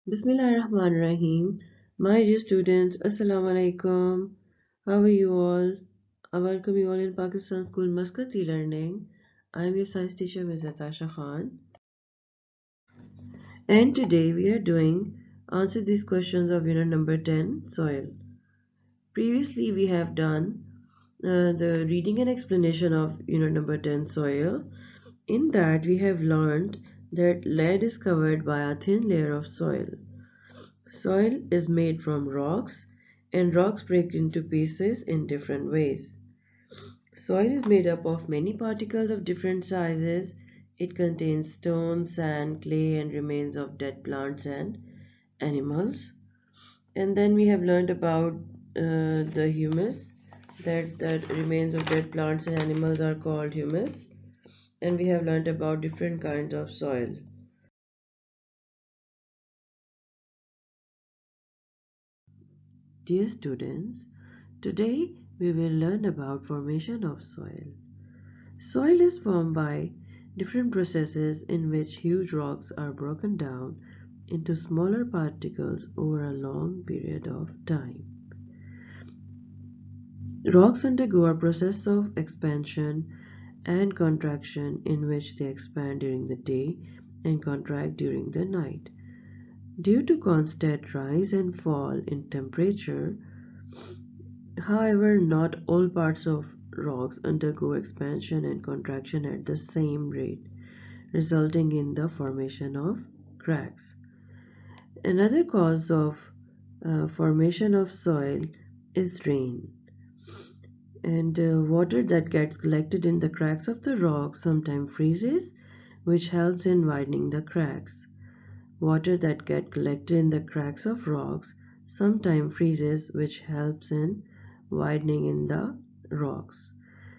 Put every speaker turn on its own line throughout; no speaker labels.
Bismillahirrahmanirrahim. My dear students, Assalamu alaikum. How are you all? I welcome you all in Pakistan School Muscat e-learning. I am your science teacher, Ms. Atasha Khan. And today we are doing answer these questions of unit number 10, soil. Previously we have done the reading and explanation of unit number 10, soil. In that we have learned that land is covered by a thin layer of soil. Soil is made from rocks, and rocks break into pieces in different ways. Soil is made up of many particles of different sizes. It contains stone, sand, clay, and remains of dead plants and animals. And then we have learned about the humus, that remains of dead plants and animals are called humus. And we have learned about different kinds of soil. Dear students, today we will learn about formation of soil. Soil is formed by different processes in which huge rocks are broken down into smaller particles over a long period of time. Rocks undergo a process of expansion and contraction in which they expand during the day and contract during the night. Due to constant rise and fall in temperature, however, not all parts of rocks undergo expansion and contraction at the same rate, resulting in the formation of cracks. Another cause of formation of soil is rain, and water that gets collected in the cracks of the rock sometimes freezes, which helps in widening the cracks. Water that gets collected in the cracks of rocks sometimes freezes, which helps in widening in the rocks.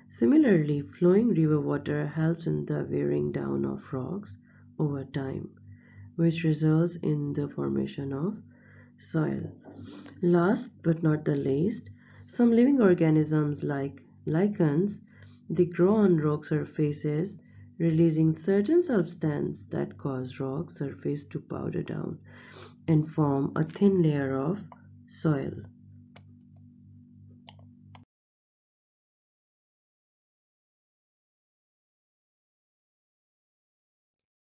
Similarly, flowing river water helps in the wearing down of rocks over time, which results in the formation of soil. Last but not the least, some living organisms like lichens, they grow on rock surfaces, releasing certain substances that cause rock surface to powder down and form a thin layer of soil.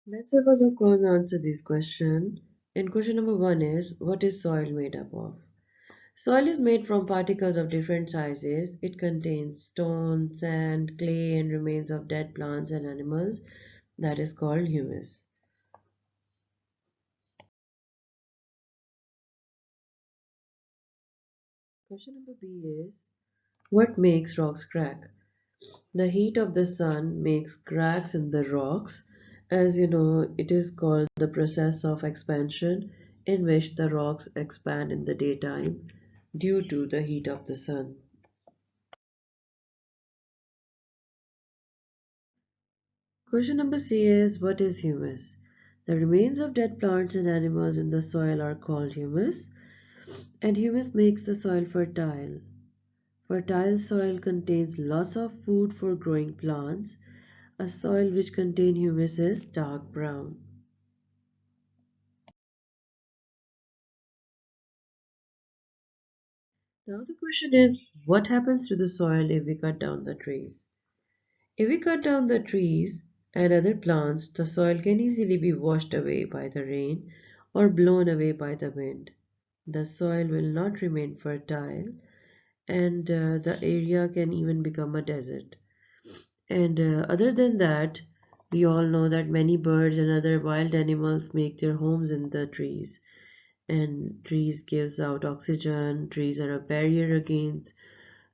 Let's have a look and answer this question. And question number one is, what is soil made up of? Soil is made from particles of different sizes. It contains stone, sand, clay, and remains of dead plants and animals. That is called humus. Question number B is, what makes rocks crack? The heat of the sun makes cracks in the rocks. As you know, it is called the process of expansion in which the rocks expand in the daytime due to the heat of the sun. Question number C is, what is humus? The remains of dead plants and animals in the soil are called humus, and humus makes the soil fertile. Fertile soil contains lots of food for growing plants. A soil which contains humus is dark brown. Now the question is, what happens to the soil if we cut down the trees? If we cut down the trees and other plants, the soil can easily be washed away by the rain or blown away by the wind. The soil will not remain fertile, and the area can even become a desert. And other than that, we all know that many birds and other wild animals make their homes in the trees. And trees gives out oxygen. Trees are a barrier against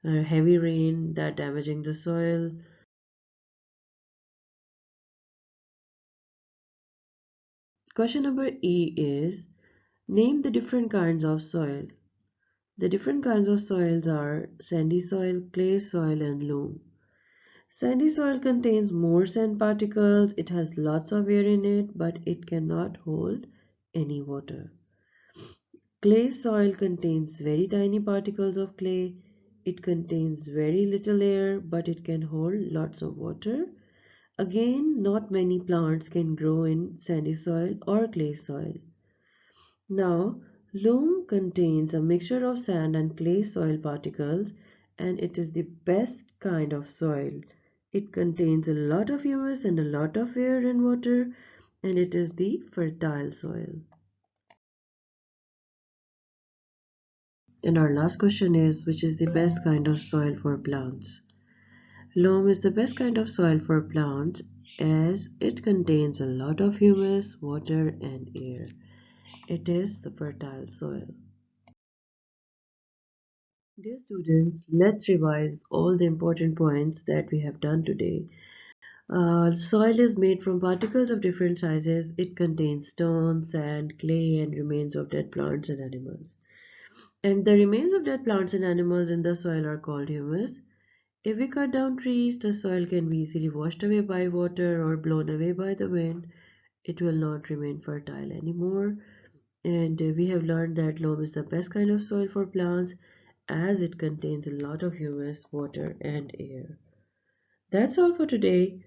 heavy rain that damaging the soil. Question number E is, name the different kinds of soil. The different kinds of soils are sandy soil, clay soil, and loam. Sandy soil contains more sand particles. It has lots of air in it, but it cannot hold any water. Clay soil contains very tiny particles of clay. It contains very little air, but it can hold lots of water. Again, not many plants can grow in sandy soil or clay soil. Now, loam contains a mixture of sand and clay soil particles, and it is the best kind of soil. It contains a lot of humus and a lot of air and water, and it is the fertile soil. And our last question is, which is the best kind of soil for plants? Loam is the best kind of soil for plants as it contains a lot of humus, water, and air. It is the fertile soil. Dear students, let's revise all the important points that we have done today. Soil is made from particles of different sizes. It contains stone, sand, clay, and remains of dead plants and animals. And the remains of dead plants and animals in the soil are called humus. If we cut down trees, the soil can be easily washed away by water or blown away by the wind. It will not remain fertile anymore. And we have learned that loam is the best kind of soil for plants as it contains a lot of humus, water, and air. That's all for today.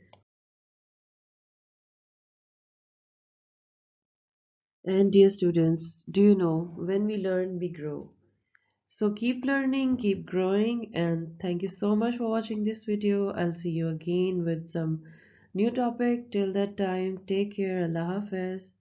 And dear students, do you know when we learn, we grow? So keep learning, keep growing, and thank you so much for watching this video. I'll see you again with some new topic. Till that time, take care. Allah Hafiz.